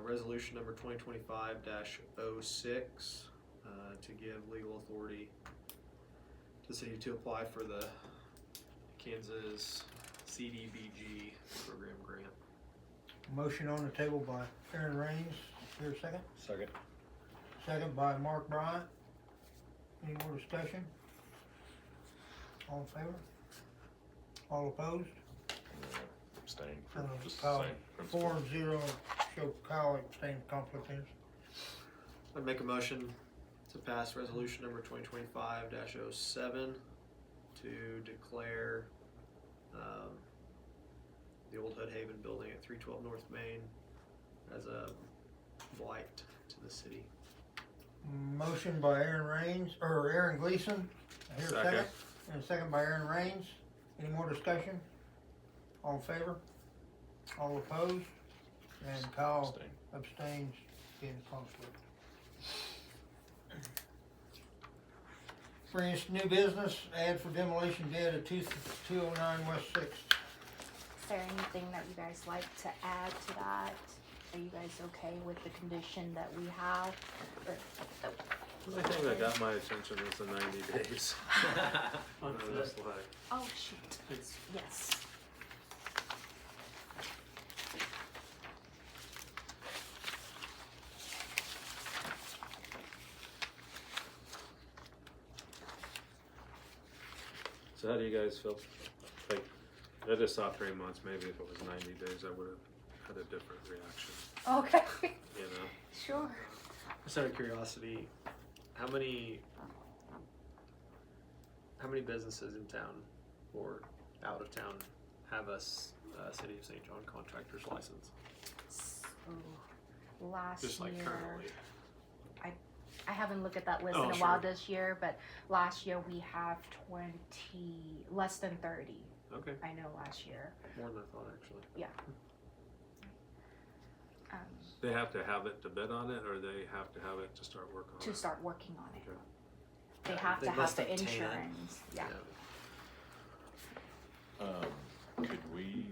resolution number 2025-06 to give legal authority to the city to apply for the Kansas CDBG program grant. Motion on the table by Aaron Raines, here a second. Second. Second by Mark Bryant. Any more discussion? All in favor? All opposed? I'm gonna abstain for just the Kyle, same principle. 4-0, show Kyle abstained, conflict is. I'd make a motion to pass resolution number 2025-07 to declare the old Hood Haven building at 312 North Main as a blight to the city. Motion by Aaron Raines, or Aaron Gleason, here a second. Second. And a second by Aaron Raines. Any more discussion? All in favor? All opposed? And Kyle Abstain. abstains in conflict. Brings us new business, ad for demolition bid at 209 West 6th. Is there anything that you guys like to add to that? Are you guys okay with the condition that we have? Or, The only thing that got my attention was the 90 days. I was like, oh shoot, yes. so how do you guys feel? Like, I just thought 3 months, maybe if it was 90 days, I would have had a different reaction, Okay, you know? sure. Just out of curiosity, how many businesses in town or out of town have a City of St. John contractor's license? So, last Just like year, currently. I haven't looked at that list Oh, in a while sure. this year, but last year we have less than 30. Okay, I know last year. more than I thought actually. Yeah. They have to have it to bid on it, or they have to have it to start working on it? to start working on it. Okay. They have They to have must the obtain it. insurance, yeah. Could we,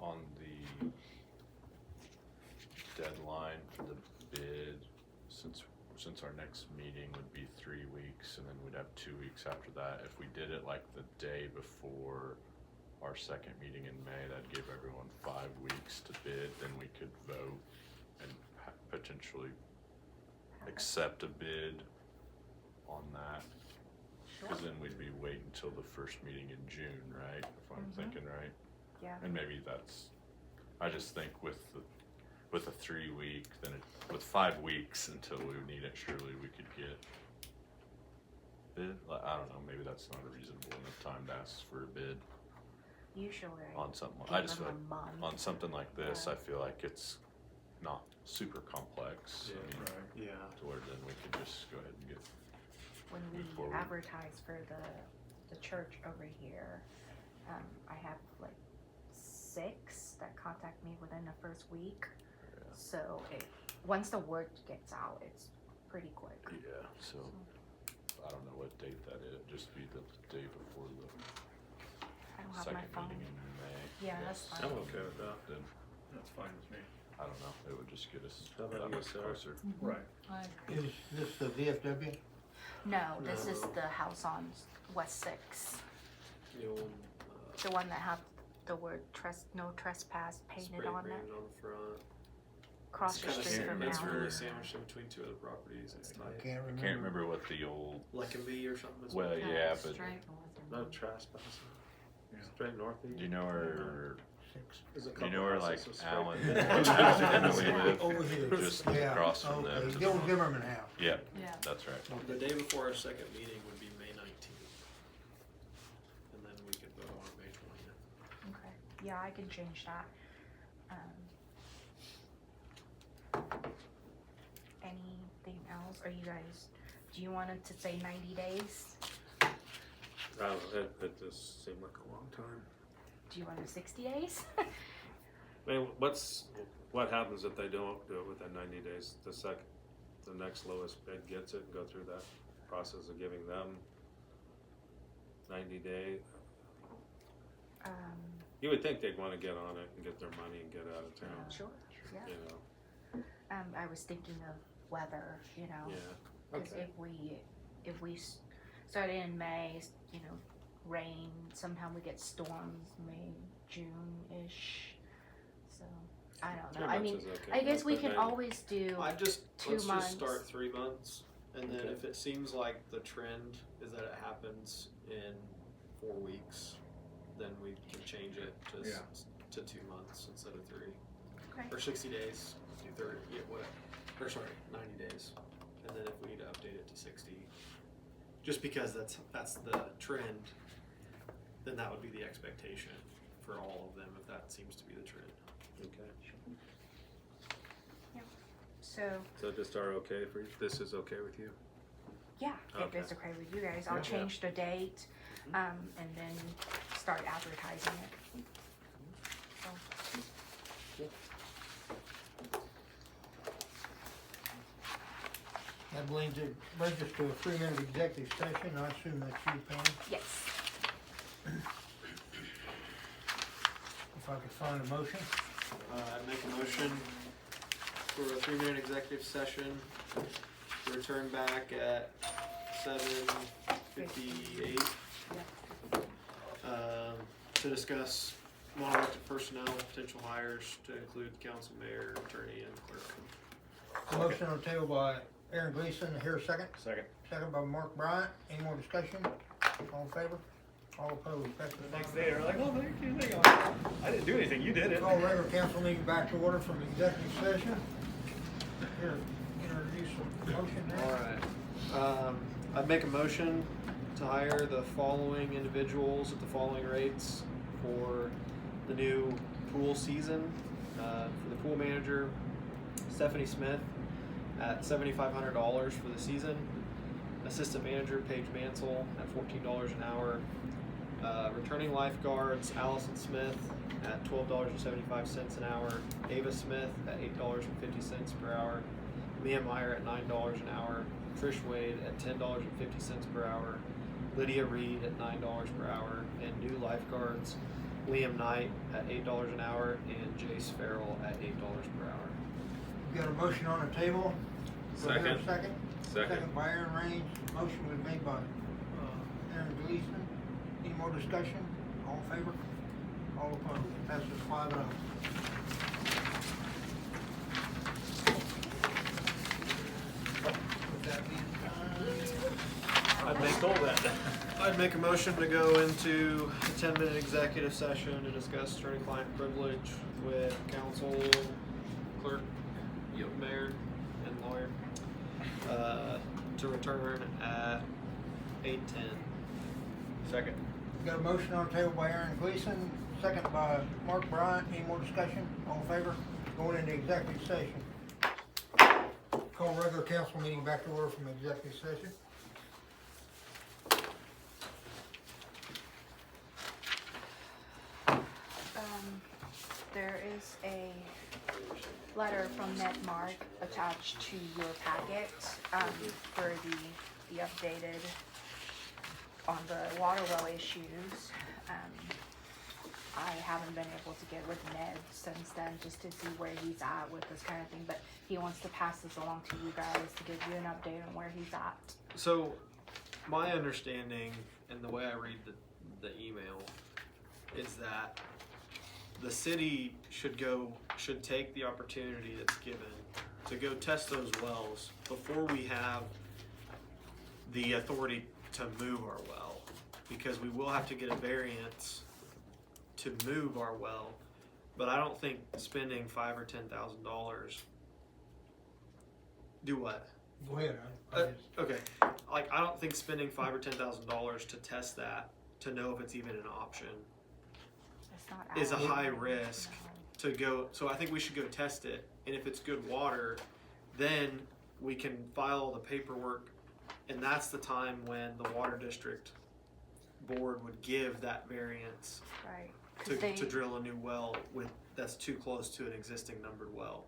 on the deadline for the bid, since our next meeting would be 3 weeks, and then we'd have 2 weeks after that, if we did it like the day before our second meeting in May, that'd give everyone 5 weeks to bid, then we could vote and potentially accept a bid on that. Cause then we'd be waiting until the first meeting in June, right? If I'm thinking right. Yeah. And maybe I just think with a 3 week, then with 5 weeks until we would need it, surely we could get bid. I don't know, maybe that's not a reasonable enough time to ask for a bid Usually. on something. give I just feel them like a month. on something like this, Yeah. I feel like it's not super complex. I mean, Yeah. to where then we could just go ahead and get. When we move forward. advertise for the church over here, I have like 6 that contact me within the first week. Yeah. So once the word gets out, it's pretty quick. Yeah, so I don't know what date that is. Just be the day before the I don't have my second phone. meeting in May. Yeah, that's fine. I'm okay with that. Then That's fine with me. I don't know. It would just get us How about that you, much Sarah? closer. Right. Is this the VFW? No, this is No. the house on West 6. The old, The one that have the word no trespass painted spray on it. painted on the front. Across the Kinda street can't from It's remember. really now. sandwiched in between 2 other properties. It's I like can't I remember. can't remember what the old. Leckenby or something. Well, yeah, but No trespassing. Yeah. Straight north of you? do you know where? Six. There's a Do you couple know where like houses with spray Alan? paint. Over here. Just Yeah, across from there. okay, the old Zimmerman house. Yeah, Yeah. that's right. The day before our second meeting would be May 19th. And then we could vote on May 20th. Okay. Yeah, I can change that. Anything else? Are you guys? Do you want it to say 90 days? I don't know, it just seemed like a long time. Do you want it 60 days? I mean, what happens if they don't do it within 90 days? The next lowest bid gets it and go through that process of giving them 90 day. You would think they'd want to get on it and get their money and get out of town. Sure. Yeah. You know, I was thinking of weather. You know. yeah. 'Cause if we start in May, you know, rain. Sometime we get storms, May, June-ish. So I don't know. 3 I months mean, is okay. I guess we But can 90 always do. I just, 2 let's months. just start 3 months. And then Okay. if it seems like the trend is that it happens in 4 weeks, then we can change it to, Yeah. to 2 months instead of 3. Okay. Or 60 days, do 30, yeah, whatever. Or sorry, 90 days. And then if we need to update it to 60, just because that's the trend, then that would be the expectation for all of them if that seems to be the trend. Okay. So So just are okay for you? This is okay with you? yeah, if Okay. it's okay with you guys, I'll Yeah. change the date, and then start advertising it. So, That brings us to a 3-minute executive session. I assume that's you, Pam. yes. If I could find a motion. I'd make a motion for a 3-minute executive session to return back at 7:58. To discuss non-elected personnel, potential hires to include the council, mayor, attorney, and clerk. Motion on the table by Aaron Gleason. Here a second. Second. Second by Mark Bryant. Any more discussion? All in favor? All opposed? Passes The next 5-0. day, they're like, oh, thank you. I didn't do anything. You did it. Call regular council meeting back to order from executive session. Here, introduce a motion there. Alright, I'd make a motion to hire the following individuals at the following rates for the new pool season. For the pool manager, Stephanie Smith at $7,500 for the season. Assistant manager, Paige Mansell at $14 an hour. Returning lifeguards, Allison Smith at $12.75 an hour, Ava Smith at $8.50 per hour, Mia Meyer at $9 an hour, Trish Wade at $10.50 per hour, Lydia Reed at $9 per hour, and new lifeguards Liam Knight at $8 an hour and Jace Farrell at $8 per hour. We got a motion on the table. Do I hear a Second. Second. Second. Second by Aaron Range. Motion was made by Aaron Gleason. Any more discussion? All in favor? All opposed? Passes 5-0. With that being I'd make a motion to go into a 10-minute executive session to discuss attorney-client privilege with counsel, clerk, mayor, and lawyer, to return at 8:10. Second. got a motion on the table by Aaron Gleason, second by Mark Bryant. Any more discussion? All in favor? Going into executive session. Call regular council meeting back to order from executive session. There is a letter from Netmark attached to your packet, for the updated on the water well issues. I haven't been able to get with Ned since then just to see where he's at with this kind of thing, but he wants to pass this along to you guys to give you an update on where he's at. So, my understanding and the way I read the email is that the city should take the opportunity that's given to go test those wells before we have the authority to move our well, because we will have to get a variance to move our well. But I don't think spending $5,000 or $10,000. Do what? Go ahead. I just- Okay, like I don't think spending $5,000 or $10,000 to test that to know if it's even an option It's not is a out. high risk to go. So I think we should go test it, and if it's good water, then we can file all the paperwork, and that's the time when the water district board would give that variance Right. 'Cause to drill a new well that's too close to an existing numbered well.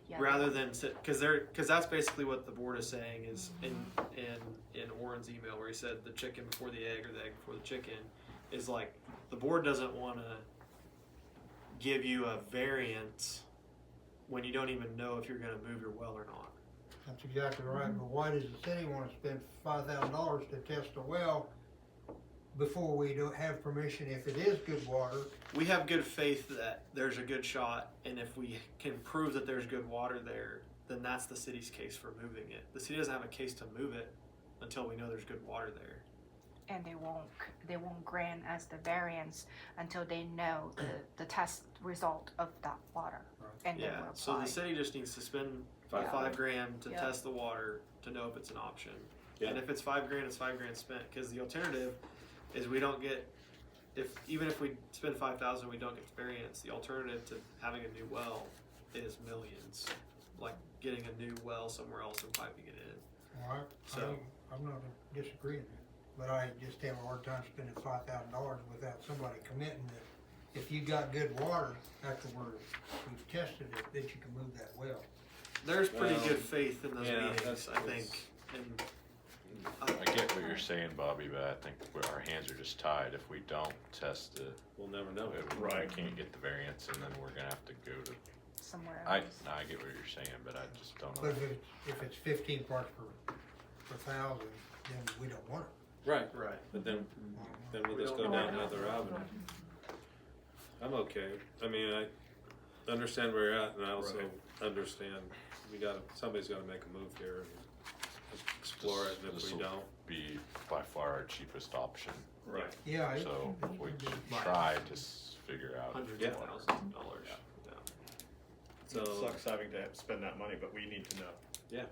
yeah, Rather than because that's basically what the board is saying is in Warren's email where he said the chicken before the egg or the egg before the chicken is like the board doesn't want to give you a variance when you don't even know if you're going to move your well or not. That's exactly right, but why does the city want to spend $5,000 to test a well before we don't have permission if it is good water? We have good faith that there's a good shot, and if we can prove that there's good water there, then that's the city's case for moving it. The city doesn't have a case to move it until we know there's good water there. and they won't grant us the variance until they know the test result of that water. And then Yeah, we'll so apply. the city just needs to spend Yeah. $5,000 to Yeah. test the water to know if it's an option. Yeah. And if it's $5,000, it's $5,000 spent. Because the alternative is we don't get, even if we spend $5,000, we don't get the variance. The alternative to having a new well is millions, like getting a new well somewhere else and piping it in. All right, So- I'm not disagreeing, but I just have a hard time spending $5,000 without somebody committing that if you got good water after we've tested it, that you can move that well. There's pretty Well, good faith in those yeah, meetings, I that's- think. And I get what you're saying, Bobby, but I think our hands are just tied. If we don't test it, We'll never know. we can't get the variance, and then we're gonna have to go to. Somewhere I else. get what you're saying, but I just don't But know. if it's 15 parts per 1,000, then we don't want it. Right, right. but then we'll We just don't go know down enough. another avenue. I'm okay. I mean, I understand where you're at, and I also understand somebody's gotta make a move here and explore it, and if we This'll don't. be by far our cheapest option. Right. Yeah. So if we Right. try to figure out. Hundreds Yeah. of thousands of dollars. Yeah. It So, sucks having to spend that money, but we need to know. yeah,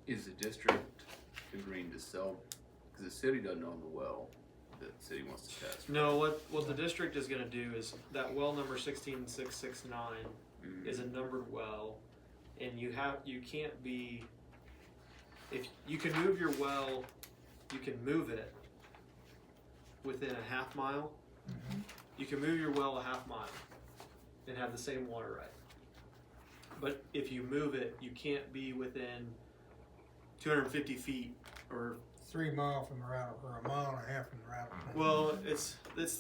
Is the district agreeing to sell, because the city doesn't own the well that the city wants to test? No, what the district is gonna do is that well number 16669 is a numbered well, and you can't be, if you can move your well, you can move it within a half mile, You can move your well a half mile and have the same water right. But if you move it, you can't be within 250 feet or, 3 mile from the route, or a mile and a half from the route. well, it's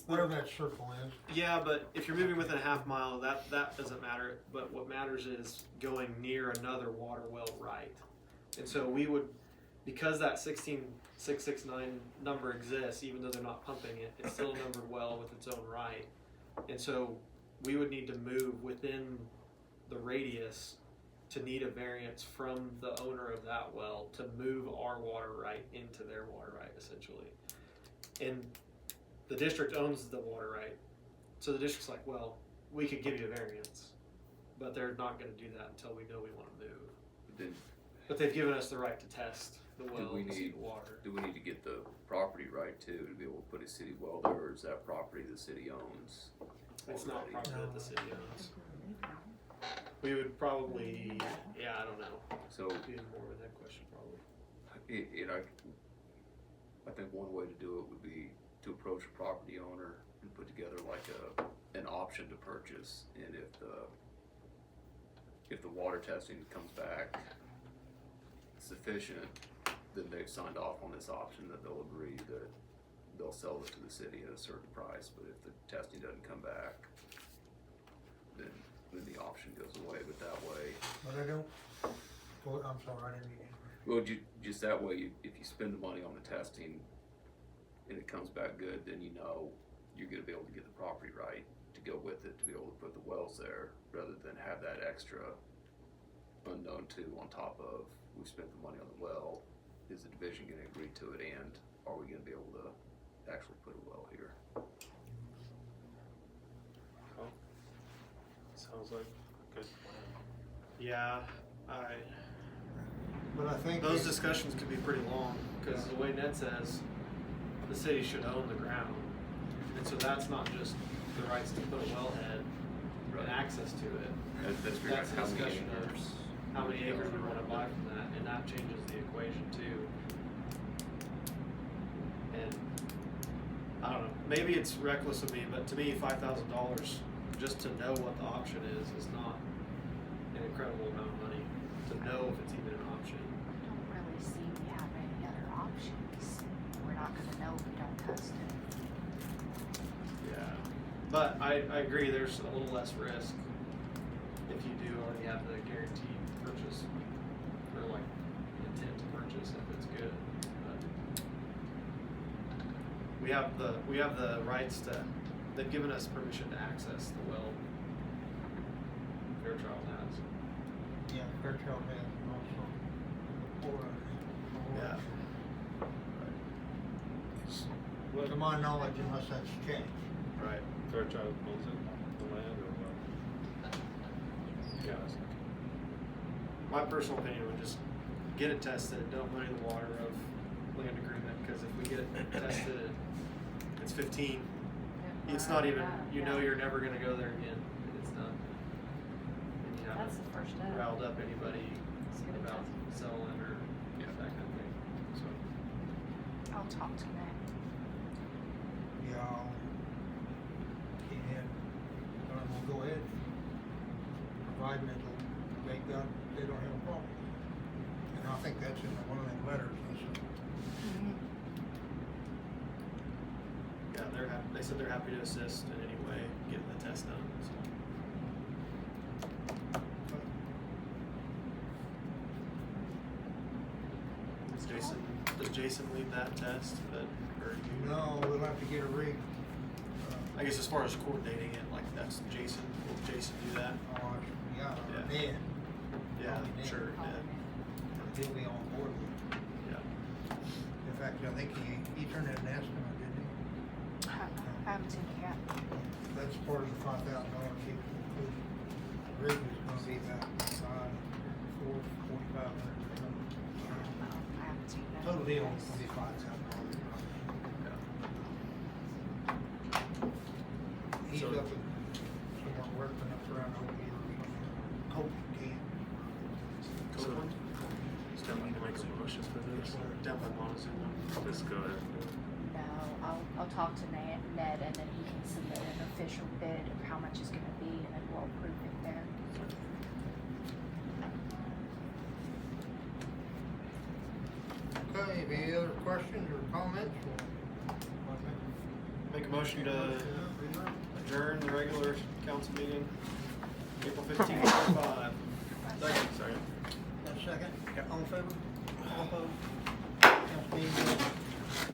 Whatever that circle is. yeah, but if you're moving within a half mile, that doesn't matter. But what matters is going near another water well right. And so we would, because that 16669 number exists, even though they're not pumping it, it's still a numbered well with its own right. And so we would need to move within the radius to need a variance from the owner of that well to move our water right into their water right, essentially. And the district owns the water right. So the district's like, well, we could give you a variance, but they're not gonna do that until we know we wanna move. Then, But they've given us the right to test the do well we and see need, the water. do we need to get the property right too, to be able to put a city well there, or is that property the city owns? It's not already? property that the city owns. We would probably, yeah, I don't know. So, Be more of that question probably. I think one way to do it would be to approach a property owner and put together like an option to purchase, and if the water testing comes back sufficient, then they've signed off on this option that they'll agree that they'll sell it to the city at a certain price, but if the testing doesn't come back, then the option goes away, but that way, But I don't, well, I'm sorry, I didn't mean to. well, just that way, if you spend the money on the testing and it comes back good, then you know you're gonna be able to get the property right to go with it, to be able to put the wells there, rather than have that extra unknown too on top of, we spent the money on the well, is the division gonna agree to it, and are we gonna be able to actually put a well here? Sounds like a good plan. Yeah, But I think. those discussions could be pretty long, because the way Ned says, the city should own the ground. And so that's not just the rights to put a wellhead and access to it. That's That's a how many discussion of acres. how many acres we wanna buy from that, and that changes the equation too. And, I don't know, maybe it's reckless of me, but to me, $5,000 just to know what the option is not an incredible amount of money to know if it's even an option. I don't really see we have any other options. We're not gonna know if we don't test it. Yeah. But I agree, there's a little less risk if you do already have the guaranteed purchase, or like intent to purchase if it's good. But we have the rights to, they've given us permission to access the well. Fairchild has. Yeah, Fairchild has also. Yeah. To my knowledge, unless that's changed. Right. Fairchild owns it, the land, or what? Yeah. My personal opinion would just get it tested, don't muddy the water of land agreement, because if we get it tested, it's 15. It's not even, you know you're never gonna go there again, and it's done. And you That's haven't the first step. riled up anybody Let's get it about tested. selling or that kind of thing, so. I'll talk to Nick. Yeah, and, we'll go ahead, providing that they don't have a problem. And I think that's in one of them letters, Yeah, they said they're happy to assist in any way, getting the test done, so. Does Jason lead that test, or you? No, we'll have to get a rig. I guess as far as coordinating it, like that's Jason, will Jason do that? Yeah, Yeah. Ned, Yeah, Probably Ned. sure, yeah, he'll be on board with it. yeah. In fact, I think he turned in an estimate, didn't he? I haven't seen it yet. That's part of the $5,000 kit included. The rig is gonna be about $4,500. I haven't seen that. Total deal is gonna be $5,000. He's So- up at somewhere working up around Oakland or something. Copeland. Copeland? Still need to make some motions for this. Definitely want to zoom in. Just go ahead. No, I'll talk to Ned, and then he can submit an official bid of how much it's gonna be, and then we'll approve it then. Okay, any other questions or comments? Make a motion to adjourn the regular council meeting, April 15th, 2025. Second. Got a second? All in favor?